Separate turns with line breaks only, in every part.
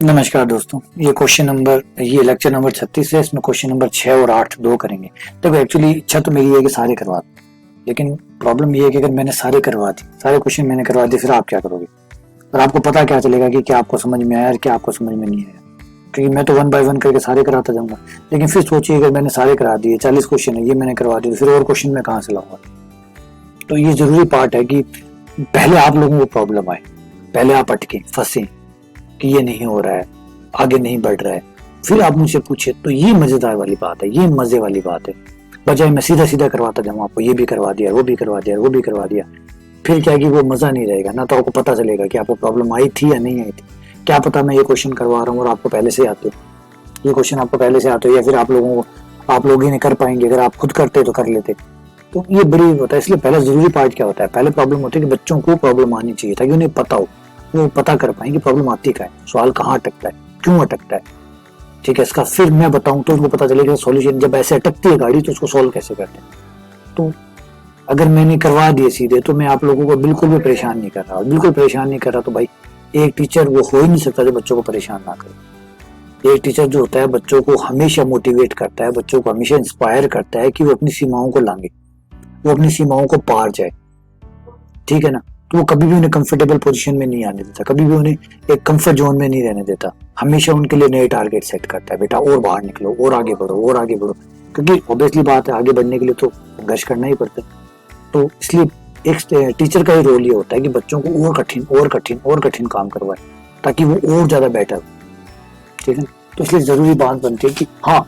नमस्कार दोस्तों, ये लेक्चर नंबर 36 है। इसमें क्वेश्चन नंबर 6 और 8 दो करेंगे। देखो एक्चुअली इच्छा तो मेरी है कि सारे करवा दूं, लेकिन प्रॉब्लम ये है कि अगर मैंने सारे करवा दी, सारे क्वेश्चन मैंने करवा दिए, फिर आप क्या करोगे? और आपको पता क्या चलेगा कि क्या आपको समझ में आया और क्या आपको समझ में नहीं आया? क्योंकि मैं तो 1 बाय 1 करके सारे कराता जाऊंगा। लेकिन फिर सोचिए, अगर मैंने सारे करा दिए, 40 क्वेश्चन है, ये मैंने करवा दिए, तो फिर और क्वेश्चन मैं कहाँ से लाऊंगा? तो ये जरूरी पार्ट है कि पहले आप लोगों को प्रॉब्लम आए, पहले आप अटके फंसे कि ये नहीं हो रहा है, आगे नहीं बढ़ रहा है, फिर आप मुझसे पूछे। तो ये मजेदार वाली बात है, ये मजे वाली बात है। बजाय मैं सीधा सीधा करवाता जाऊँ, आपको ये भी करवा दिया, वो भी करवा दिया, वो भी करवा दिया, फिर क्या कि वो मजा नहीं रहेगा ना। तो आपको पता चलेगा कि आपको प्रॉब्लम आई थी या नहीं आई थी। क्या पता मैं ये क्वेश्चन करवा रहा हूँ और आपको पहले से आते हो, ये क्वेश्चन आपको पहले से आते हो, या फिर आप लोग ही नहीं कर पाएंगे। अगर आप खुद करते तो कर लेते। तो ये बड़ी होता है। इसलिए पहला जरूरी पार्ट क्या होता है, पहले प्रॉब्लम होती है कि बच्चों को प्रॉब्लम आनी चाहिए ताकि उन्हें पता हो, वो पता कर पाए कि प्रॉब्लम आती क्या है, सवाल कहाँ अटकता है, क्यों अटकता है। ठीक है, इसका फिर मैं बताऊं तो उनको पता चलेगा सॉल्यूशन। जब ऐसे अटकती है गाड़ी तो उसको सॉल्व कैसे करते हैं। तो अगर मैंने करवा दिए सीधे, तो मैं आप लोगों को बिल्कुल भी परेशान नहीं कर रहा, बिल्कुल परेशान नहीं कर रहा। तो भाई, एक टीचर वो हो ही नहीं सकता जो बच्चों को परेशान ना करे। एक टीचर जो होता है बच्चों को हमेशा मोटिवेट करता है, बच्चों को हमेशा इंस्पायर करता है कि वो अपनी सीमाओं को लांगे, वो अपनी सीमाओं को पार जाए। ठीक है ना। तो वो कभी भी उन्हें कंफर्टेबल पोजीशन में नहीं आने देता, कभी भी उन्हें एक कंफर्ट जोन में नहीं रहने देता। हमेशा उनके लिए नए टारगेट सेट करता है, बेटा और बाहर निकलो, और आगे बढ़ो, और आगे बढ़ो। क्योंकि ऑब्वियसली बात है, आगे बढ़ने के लिए तो संघर्ष करना ही पड़ता है। तो इसलिए एक टीचर का ही रोल ये होता है कि बच्चों को और कठिन और कठिन और कठिन काम करवाए ताकि वो और ज्यादा बेटर हो। ठीक है। तो इसलिए जरूरी बात बनती है कि हाँ,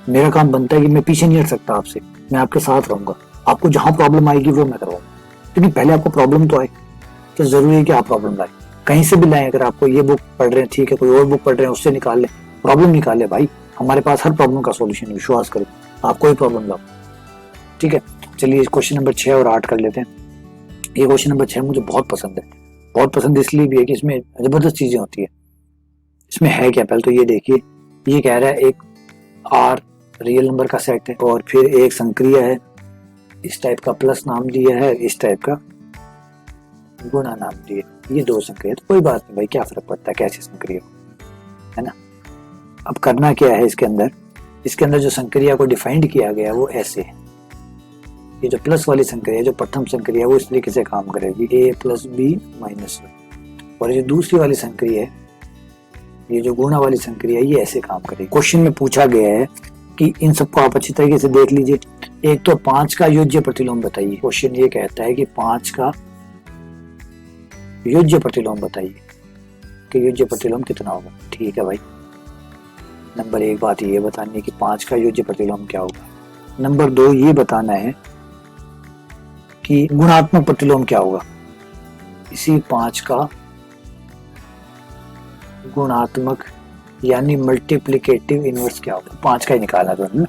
मेरा काम बनता है कि मैं पीछे नहीं हट सकता आपसे, मैं आपके साथ रहूंगा। आपको जहां प्रॉब्लम आएगी वो मैं करवाऊंगा, क्योंकि पहले आपको प्रॉब्लम तो आए। तो जरूरी है कि आप प्रॉब्लम लाए, कहीं से भी लाएं। अगर आपको ये बुक पढ़ रहे हैं, ठीक है, कोई और बुक पढ़ रहे हैं, उससे निकाल लें, प्रॉब्लम निकाल ले भाई। हमारे पास हर प्रॉब्लम का सॉल्यूशन है, विश्वास करो। आप कोई प्रॉब्लम लाओ। ठीक है। चलिए क्वेश्चन नंबर 6 और 8 कर लेते हैं। ये क्वेश्चन नंबर 6 मुझे बहुत पसंद है। बहुत पसंद इसलिए भी है कि इसमें जबरदस्त चीजें होती है। इसमें है क्या, पहले तो ये देखिए। ये कह रहा है एक आर रियल नंबर का सेट है और फिर एक संक्रिय है, इस टाइप का प्लस नाम दिया है, इस टाइप का गुणा नाम दिए। ये दो संक्रिय, तो कोई बात नहीं भाई, क्या फर्क पड़ता है कैसे संक्रिय है ना। अब करना क्या है इसके अंदर जो संक्रिया को डिफाइंड किया गया है वो ऐसे है। ये जो प्लस वाली संक्रिया है, जो प्रथम संक्रिया है, वो इस तरीके से काम करेगी, a plus B minus one. और ये जो दूसरी वाली संक्रिया है, ये जो गुणा वाली संक्रिया है, ये ऐसे काम करेगी। क्वेश्चन में पूछा गया है कि इन सबको आप अच्छी तरीके से देख लीजिए। एक तो 5 का योज्य प्रतिलोम बताइए। क्वेश्चन ये कहता है कि 5 का योज्य प्रतिलोम बताइए कि योज्य प्रतिलोम कितना होगा। ठीक है भाई, नंबर 1 बात ये बतानी है कि 5 का योज्य प्रतिलोम क्या होगा। नंबर 2 ये बताना है कि गुणात्मक प्रतिलोम क्या होगा। इसी 5 का गुणात्मक यानी मल्टीप्लिकेटिव इनवर्स क्या होगा। 5 का ही निकालना तो है।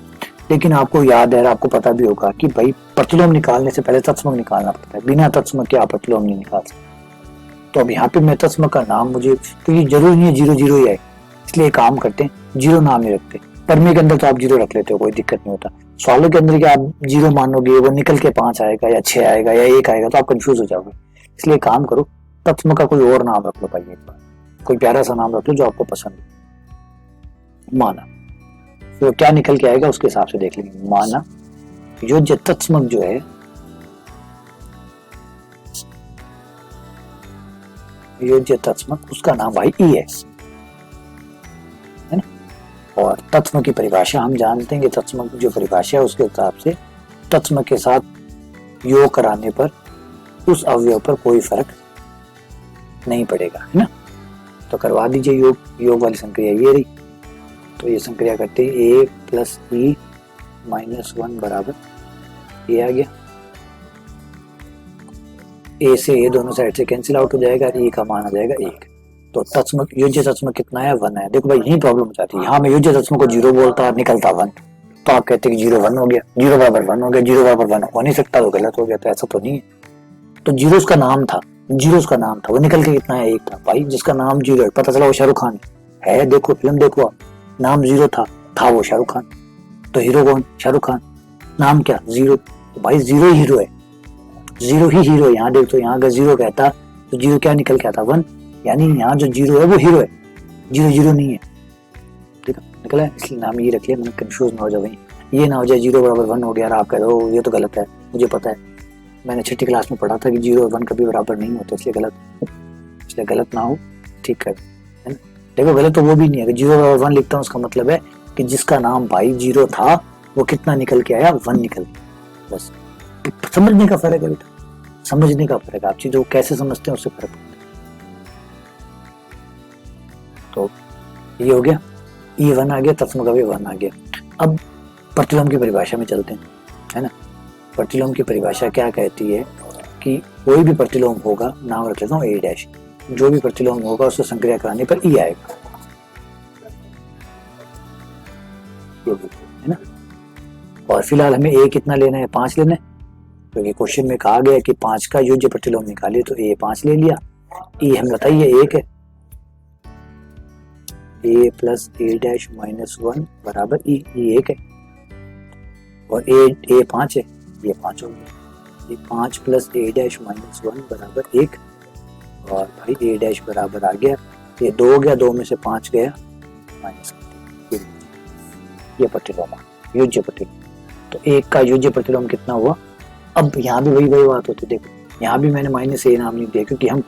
लेकिन आपको याद है, आपको पता भी होगा कि भाई प्रतिलोम निकालने से पहले तत्समक निकालना पड़ता है। बिना तत्समक के आप प्रतिलोम नहीं निकाल सकते। तो अब यहाँ पे मैं तत्समक का नाम मुझे, क्योंकि जरूरी नहीं है 0 0 ही आए, इसलिए काम करते हैं 0 नाम नहीं रखते। परमे के अंदर तो आप 0 रख लेते हो, कोई दिक्कत नहीं होता। सॉल्व के अंदर क्या आप 0 मानोगे, वो निकल के 5 आएगा या 6 आएगा या 1 आएगा, तो आप कंफ्यूज हो जाओगे। इसलिए काम करो, तत्समक का कोई और नाम रख लो भाई, एक बार कोई प्यारा सा नाम रख लो जो आपको पसंद हो। माना, तो क्या निकल के आएगा उसके हिसाब से देख लेंगे। माना योज्य तत्समक जो है, योज्य तत्समक, उसका नाम भाई ई है ना। और तत्समक की परिभाषा हम जानते हैं कि तत्समक जो परिभाषा है उसके हिसाब से तत्समक के साथ योग कराने पर उस अवयव पर कोई फर्क नहीं पड़ेगा, है ना। तो करवा दीजिए योग। योग वाली संक्रिया ये रही। तो ये संक्रिया करते हैं a प्लस ई माइनस 1 बराबर ये आ गया। a से a दोनों साइड से कैंसिल आउट हो जाएगा, e का मान आ जाएगा 1। तो तत्समक, योज्य तत्समक कितना है, 1 है। देखो भाई, यही प्रॉब्लम हो जाती है। यहाँ मैं योज्य तत्समक को 0 बोलता, निकलता 1, तो आप कहते हैं कि 0 1 हो गया, 0 बराबर 1 हो गया, 0 बराबर 1 हो नहीं सकता, तो गलत हो गया। तो ऐसा तो नहीं है। तो जीरोस का नाम था, वो निकल के कितना है, 1 था भाई। जिसका नाम 0 है, पता चला वो शाहरुख खान है। देखो फिल्म देखो आप, नाम 0 था वो शाहरुख खान। तो हीरो कौन, शाहरुख खान। नाम क्या, 0। तो भाई 0 ही हीरो है, 0 ही हीरो है। यहाँ देख, तो यहाँ अगर 0 कहता तो 0 क्या निकल के आता, 1। यानी यहाँ जो 0 है वो हीरो है। जीरो जीरो नहीं है, ठीक है निकला है, इसलिए नाम ये रख लिया, मैंने कंफ्यूज ना हो जाए भाई, ये ना हो जाए 0 बराबर 1 हो गया और आप कह रहे हो ये तो गलत है, मुझे पता है, मैंने 6ठी क्लास में पढ़ा था कि 0 और 1 कभी बराबर नहीं होते, इसलिए गलत ना हो, ठीक है ना। देखो गलत तो वो भी नहीं है कि 0 बराबर 1 लिखता हूँ, उसका मतलब है कि जिसका नाम भाई 0 था वो कितना निकल के आया, 1 निकल गया, बस समझने का फर्क है बेटा, समझने का फर्क है, आप चीजों को कैसे समझते हैं उससे फर्क पड़ता है। तो ये हो गया, E1 आ गया, तत्सम का भी 1 आ गया। अब प्रतिलोम की परिभाषा में चलते हैं, है ना। प्रतिलोम की परिभाषा क्या कहती है कि कोई भी प्रतिलोम होगा, नाम रख लेता हूँ ए डैश, जो भी प्रतिलोम होगा उससे संक्रिया कराने पर ई आएगा, है ना। और फिलहाल हमें ए कितना लेना है, 5 लेना है, क्योंकि क्वेश्चन में कहा गया कि 5 का योज्य प्रतिलोम निकालिए, तो ए 5 ले लिया। ई हम बताइए 1 है, ए प्लस ए डैश माइनस 1 बराबर ई 1 है, और ए 5 है, ये 5 हो गया, ये 5 प्लस ए डैश माइनस 1 बराबर 1, और भाई ए डैश बराबर आ गया, ये 2 हो गया, 2 में से 5 गया माइनस, ये प्रतिलोम योज्य प्रतिलोम। तो 1 का योज्य प्रतिलोम कितना हुआ। अब यहाँ भी वही बात होती है, देखो यहाँ भी मैंने माइनस ए नाम नहीं दिया, क्योंकि हम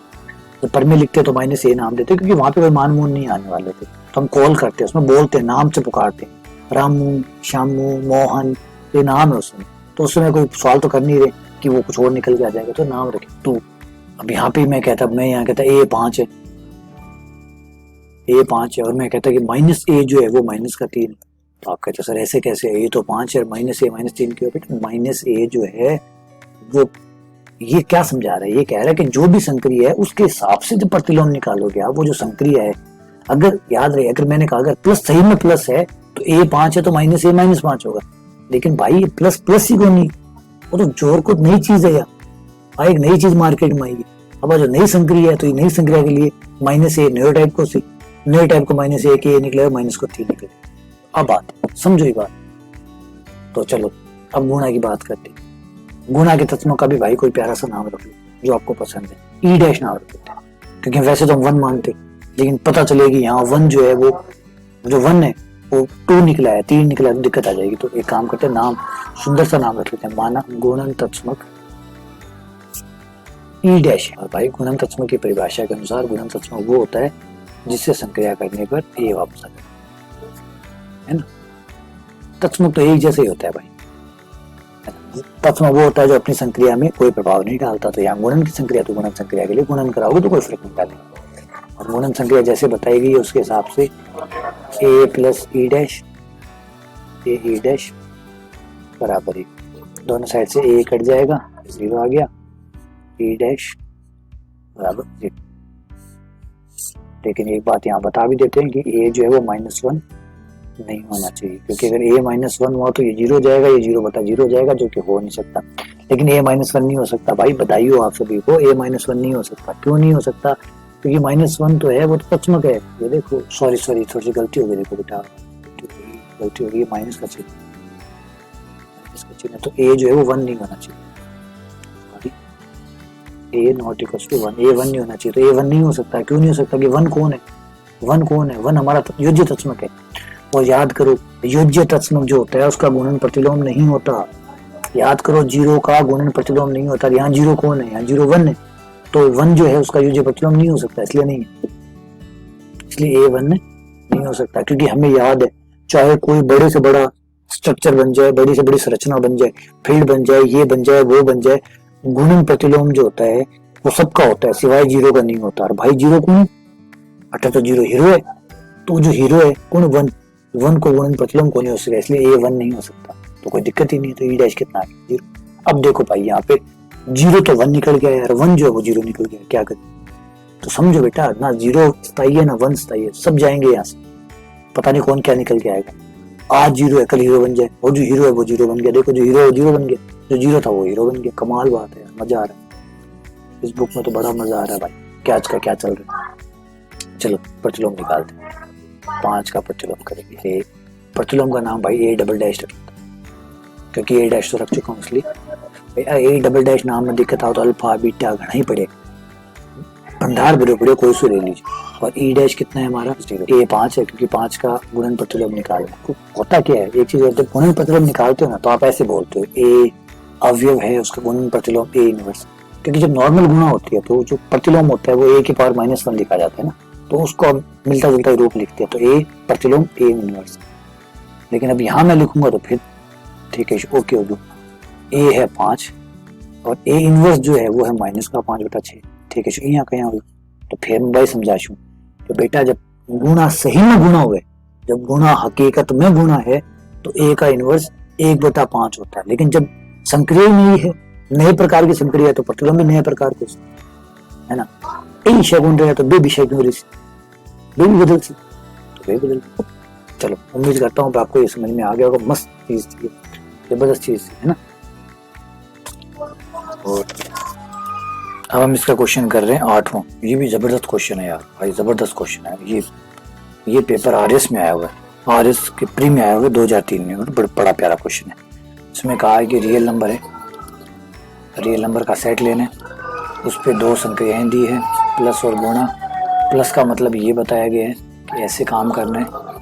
पर में लिखते तो माइनस ए नाम देते, क्योंकि वहां पे कोई मान मून नहीं आने वाले थे, तो हम कॉल करते, उसमें बोलते, नाम से पुकारते, रामू श्यामू मोहन, ये नाम है उसमें, तो उसमें कोई सवाल तो कर नहीं रहे कि वो कुछ और निकल के आ जाएगा, तो नाम रखे तू। अब यहाँ पे मैं कहता, मैं यहाँ कहता ए 5 है, ए 5 है, और मैं कहता कि माइनस ए जो है वो माइनस का 3, तो आप कहते सर ऐसे कैसे, ए तो 5 है, माइनस ए माइनस 3 क्यों। बेटा माइनस ए जो है वो ये क्या समझा रहा है, ये कह रहा है कि जो भी संक्रिया है उसके हिसाब से जो प्रतिलोम निकालोगे आप, वो जो संक्रिया है, अगर याद रहे, अगर मैंने कहा अगर प्लस सही में प्लस है तो ए 5 है तो माइनस ए माइनस 5 होगा, लेकिन भाई प्लस प्लस ही को नहीं, वो तो जोर को नई चीज है यार, एक नई चीज मार्केट में आई है। अब जो नई संक्रिया है तो ये नई संक्रिया के लिए माइनस ए नए टाइप को सी, नए टाइप को माइनस ए के निकले, माइनस को 3 निकले। अब बात समझो ये बात, तो चलो अब गुणा की बात करते हैं। गुणा के तत्वों का भी भाई कोई प्यारा सा नाम रख लो जो आपको पसंद है, ई डैश नाम रख देते हैं, क्योंकि वैसे तो हम 1 मानते, लेकिन पता चलेगी यहाँ 1 जो है वो जो 1 है वो 2 निकला है, 3 निकला है, तो दिक्कत आ जाएगी। तो एक काम करते हैं, नाम सुंदर सा नाम रख लेते हैं, माना गुणन तत्समक ई डैश। और भाई गुणन तत्समक की परिभाषा के अनुसार गुणन तत्समक वो होता है जिससे संक्रिया करने पर ए वापस आ जाए, है ना। तत्समक तो एक जैसे ही होता है भाई, तत्समक वो होता है जो अपनी संक्रिया में कोई प्रभाव नहीं डालता। तो यहाँ गुणन की संक्रिया, तो गुणन संक्रिया के लिए गुणन कराओगे तो कोई फर्क नहीं डालेगा, और गुणन संक्रिया जैसे बताई गई है उसके हिसाब से ए प्लस ई डैश, ए ई डैश बराबर ही, दोनों साइड से ए कट जाएगा, 0 आ गया, ई डैश बराबर 0। लेकिन एक बात यहाँ बता भी देते हैं कि ए जो है वो -1 नहीं होना चाहिए, क्योंकि अगर a -1 हुआ तो ये 0 जाएगा, ये 0 बटा 0 जाएगा, जो कि हो नहीं सकता। लेकिन a -1 नहीं हो सकता भाई, बताइए आप सभी को, a -1 नहीं हो सकता। क्यों नहीं हो सकता, क्योंकि -1 तो है, वो तो तत्समक है। ये देखो, सॉरी थोड़ी सी गलती हो गई, देखो बेटा गलती हो गई, माइनस का चिन्ह, तो a जो है वो 1 नहीं होना चाहिए, a not equals to 1, a 1 नहीं होना चाहिए। तो a 1 नहीं हो सकता, क्यों नहीं हो सकता कि 1 कौन है, 1 कौन है, 1 हमारा योज्य तत्समक है। और याद करो योज्य तत्समक जो होता है उसका गुणन प्रतिलोम नहीं होता, याद करो 0 का गुणन प्रतिलोम नहीं होता। यहाँ 0 कौन है, यहाँ 0 1 है, तो 1 जो है उसका योज्य प्रतिलोम नहीं हो सकता, इसलिए नहीं है, इसलिए A1 नहीं हो सकता। क्योंकि हमें याद है चाहे कोई बड़े से बड़ा स्ट्रक्चर बन जाए, बड़ी से बड़ी संरचना बन जाए, फील्ड बन जाए, ये बन जाए, वो बन जाए, गुणन प्रतिलोम जो होता है वो सबका होता है, सिवाय 0 का नहीं होता। और भाई 0 कौन है, अर्थात तो 0 हीरो है, तो जो हीरो है कौन, 1 को गुणन प्रतिलोम को नहीं हो सकता, इसलिए A1 नहीं हो सकता, तो कोई दिक्कत ही नहीं है। तो ई डैश कितना है, 0। अब देखो भाई यहाँ पे 0 तो 1 निकल गया यार, 1 जो है वो 0 निकल गया, क्या करें। तो समझो बेटा, ना 0 स्थायी है ना 1 स्थायी है, सब जाएंगे यहाँ से, पता नहीं कौन क्या निकल के आएगा। आज 0 है, कल हीरो बन जाए, और जो हीरो है वो 0 बन गया। देखो जो हीरो है वो 0 बन गया, जो 0 था वो हीरो बन गया। कमाल बात है यार, मजा आ रहा है इस बुक में, तो बड़ा मजा आ रहा है भाई, क्या आज का क्या चल रहा है। चलो प्रतिलोम निकालते हैं, 5 का प्रतिलोम करेंगे। प्रतिलोम का नाम भाई A डबल डैश रखता, क्योंकि A डैश तो रख चुका हूँ, इसलिए A डबल डैश नाम में दिक्कत आओ तो अल्फा बीटा घना ही पड़ेगा। अंधार भरे पड़े कोई सो ले लीजिए। और ई डैश कितना है हमारा 0, ए 5 है क्योंकि 5 का गुणन प्रतिलोम निकालना है। होता क्या है, एक चीज होती है गुणन प्रतिलोम निकालते हो ना तो आप ऐसे बोलते हो ए अवयव है उसका गुणन प्रतिलोम ए इनवर्स, क्योंकि जब नॉर्मल गुणा होती है तो जो प्रतिलोम होता है वो ए की पावर -1 लिखा जाता है ना, तो उसको अब मिलता जुलता रूप लिखते हैं, तो ए प्रतिलोम ए इनवर्स। लेकिन अब यहाँ मैं लिखूंगा तो फिर ठीक है ओके होगी, ए है 5 और ए इनवर्स जो है वो है -5/6, ठीक है यहाँ कहीं होगा। तो फिर मैं भाई समझा छू तो बेटा जब गुणा सही में गुणा हुए, जब गुणा हकीकत में गुणा है तो ए का इनवर्स 1/5 होता है। लेकिन जब संक्रिय नहीं है, नए प्रकार की संक्रिया है तो प्रतिलोम भी नए प्रकार के है ना, ए विषय गुण रहे तो बे विषय क्यों रही, बे भी बदल सी तो बे बदल। चलो उम्मीद करता हूँ आपको ये समझ में आ गया होगा, मस्त चीज थी, जबरदस्त चीज थी है ना। और अब हम इसका क्वेश्चन कर रहे हैं 8वां, ये भी जबरदस्त क्वेश्चन है यार भाई, जबरदस्त क्वेश्चन है ये पेपर आरएस में आया हुआ है, आरएस के प्री में आया हुआ है 2003 में, और बड़ा प्यारा क्वेश्चन है। इसमें कहा है कि रियल नंबर है, रियल नंबर का सेट लेना है, उस पर 2 संख्याएं दी है प्लस और गुणा, प्लस का मतलब ये बताया गया है कि ऐसे काम करना है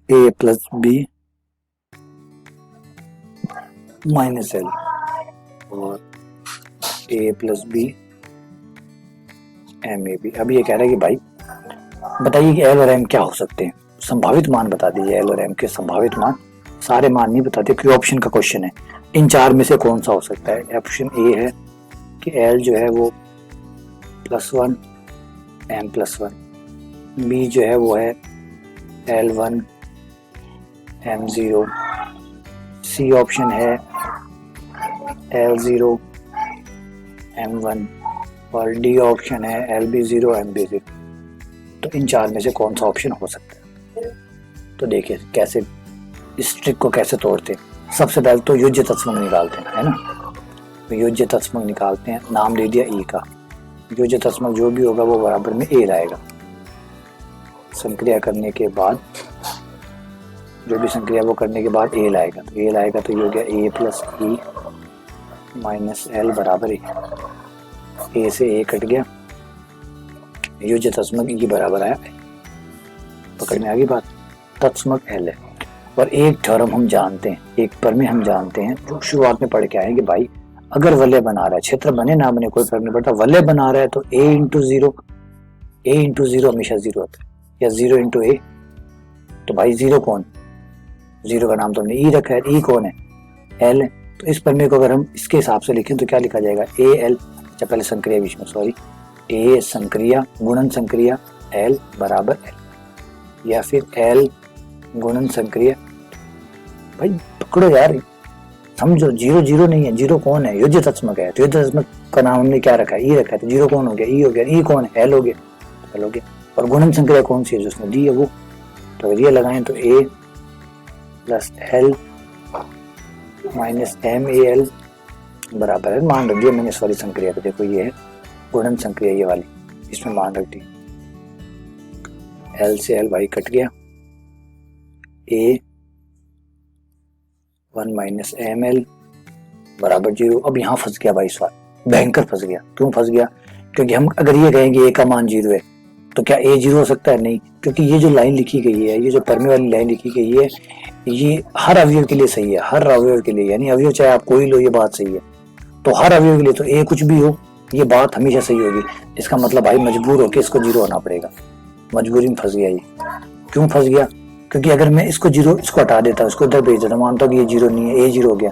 a plus B minus L और a plus B M A B. अब ये कह रहा है कि भाई बताइए कि एल और एम क्या हो सकते हैं, संभावित मान बता दीजिए, एल और एम के संभावित मान, सारे मान नहीं बताते क्योंकि ऑप्शन का क्वेश्चन है, इन 4 में से कौन सा हो सकता है। ऑप्शन ए है कि एल जो है वो +1 एम +1, बी जो है वो है L1 M0, सी ऑप्शन है L0 M1 और डी ऑप्शन है LB0 MB0। तो इन 4 में से कौन सा ऑप्शन हो सकता है। तो देखिए कैसे इस ट्रिक को कैसे तोड़ते हैं। सबसे पहले तो योज्य तत्समक निकालते हैं है ना, तो योज्य तत्समक निकालते हैं, नाम दे दिया ई का, योज्य तत्समक जो भी होगा वो बराबर में ए लाएगा। संक्रिया करने के बाद जो भी संक्रिया वो करने के बाद ए लाएगा, तो ए लाएगा तो ये हो गया ए प्लस ई माइनस एल बराबर ए से ए कट गया, योज्य तत्समक ई बराबर आया, पकड़ में आ गई बात, तत्समक एल है। और एक थ्योरम हम जानते हैं, एक प्रमेय हम जानते हैं जो शुरुआत में पढ़ के आए कि भाई अगर वलय बना रहा है, क्षेत्र बने ना बने कोई फर्क नहीं पड़ता, वलय बना रहा है तो a इंटू जीरो हमेशा 0 होता है, या 0 इंटू ए। तो भाई 0 कौन, 0 का नाम तो हमने ई रखा है, ई कौन है, एल है। तो इस प्रमेय को अगर हम इसके हिसाब से लिखें तो क्या लिखा जाएगा, ए एल, अच्छा पहले संक्रिया बीच में, सॉरी, ए संक्रिया गुणन संक्रिया एल बराबर एल, या फिर एल गुणन संक्रिया। भाई पकड़ो यार, समझो 0 0 नहीं है, 0 कौन है, योज्य तत्समक है, तो योज्य तत्समक का नाम हमने क्या रखा है, ई रखा है, तो 0 कौन हो गया, ई हो गया, ई कौन है, एल हो गया, एल हो गया। और गुणन संक्रिया कौन सी है, जो उसने दी है वो, तो अगर ये लगाएं तो A plus L minus M A L बराबर है, मान रख दिया मैंने इस वाली संक्रिया को, देखो ये है गुणन संक्रिया ये वाली, इसमें मान रख दी, एल से एल भाई कट गया, ए 1 माइनस एम एल बराबर 0। अब यहाँ फंस गया भाई सवाल, भयंकर फंस गया। क्यों फंस गया, क्योंकि हम अगर ये कहेंगे ए का मान 0 है तो क्या ए 0 हो सकता है, नहीं, क्योंकि ये जो लाइन लिखी गई है, ये जो प्रमेय वाली लाइन लिखी गई है, ये हर अवयव के लिए सही है, हर अवयव के लिए, यानी अवयव चाहे आप कोई लो, ये बात सही है। तो हर अवयव के लिए तो ए कुछ भी हो, ये बात हमेशा सही होगी। इसका मतलब भाई मजबूर होकर इसको 0 होना पड़ेगा, मजबूरी में फंस गया ये। क्यों फंस गया, क्योंकि अगर मैं इसको 0 इसको हटा देता, उसको इधर भेज देता, मानता हूँ कि ये 0 नहीं है, ए 0 हो गया,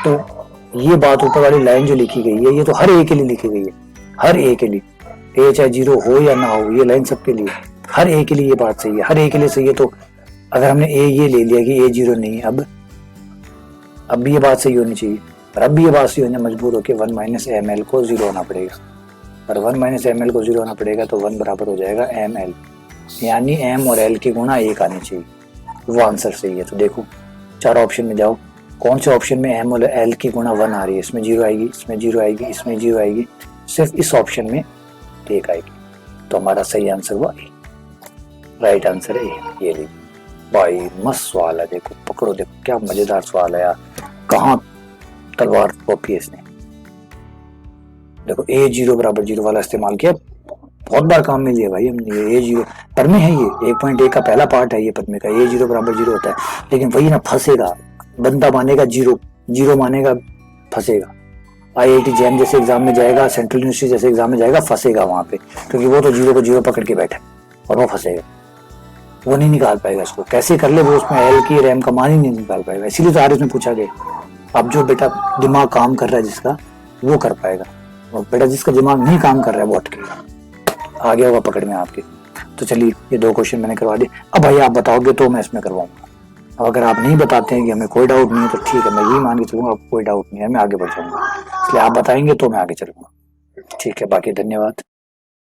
तो ये बात ऊपर वाली लाइन जो लिखी गई है ये तो हर ए के लिए लिखी गई है, हर ए के लिए, ए चाहे 0 हो या ना हो, ये लाइन सबके लिए, हर ए के लिए ये बात सही है, हर ए के लिए सही है। तो अगर हमने ए ये ले लिया कि ए 0 नहीं है, अब भी ये बात सही होनी चाहिए, और अब भी ये बात सही होने मजबूर होकर 1 माइनस एम एल को 0 होना पड़ेगा, और 1 माइनस एम एल को 0 होना पड़ेगा तो 1 बराबर हो जाएगा एम एल, यानी एम और एल की गुणा 1 आनी चाहिए, वो आंसर सही है। तो देखो 4 ऑप्शन में जाओ, कौन से ऑप्शन में एम और एल की गुणा 1 आ रही है, इसमें 0 आएगी, इसमें 0 आएगी, इसमें 0 आएगी, सिर्फ इस ऑप्शन में 1 आएगी। तो हमारा सही आंसर हुआ ए, राइट आंसर है ए। ये लीजिए भाई, मस्त सवाल है, देखो पकड़ो, देखो क्या मजेदार सवाल है यार, कहाँ तलवार टोपी है इसने। देखो ए जीरो बराबर जीरो वाला इस्तेमाल किया, बहुत बार काम में लिया भाई हमने। ए जीरो पर में है, ये 1.1 का पहला पार्ट है ये पद में का, ए जीरो बराबर जीरो होता है। लेकिन वही ना फंसेगा, बंदा मानेगा जीरो, जीरो मानेगा फंसेगा। आईआईटी जैम जैसे एग्जाम में जाएगा, सेंट्रल यूनिवर्सिटी जैसे एग्जाम में जाएगा, फंसेगा वहां पे, क्योंकि वो तो जीरो को जीरो पकड़ के बैठे और वो फंसेगा, वो नहीं निकाल पाएगा इसको। कैसे कर ले वो, उसमें एल की रैम का मान ही नहीं निकाल पाएगा। इसीलिए तो आर में पूछा गया। अब जो बेटा दिमाग काम कर रहा है जिसका, वो कर पाएगा, और बेटा जिसका दिमाग नहीं काम कर रहा है वो अटकेगा, आ गया होगा पकड़ में आपके। तो चलिए ये 2 क्वेश्चन मैंने करवा दिए। अब भाई आप बताओगे तो मैं इसमें करवाऊंगा। अब अगर आप नहीं बताते हैं कि हमें कोई डाउट नहीं है तो ठीक है, मैं यही मान के चलूंगा आपको कोई डाउट नहीं है, मैं आगे बढ़ जाऊंगा। इसलिए आप बताएंगे तो मैं आगे चलूंगा। ठीक है, बाकी धन्यवाद।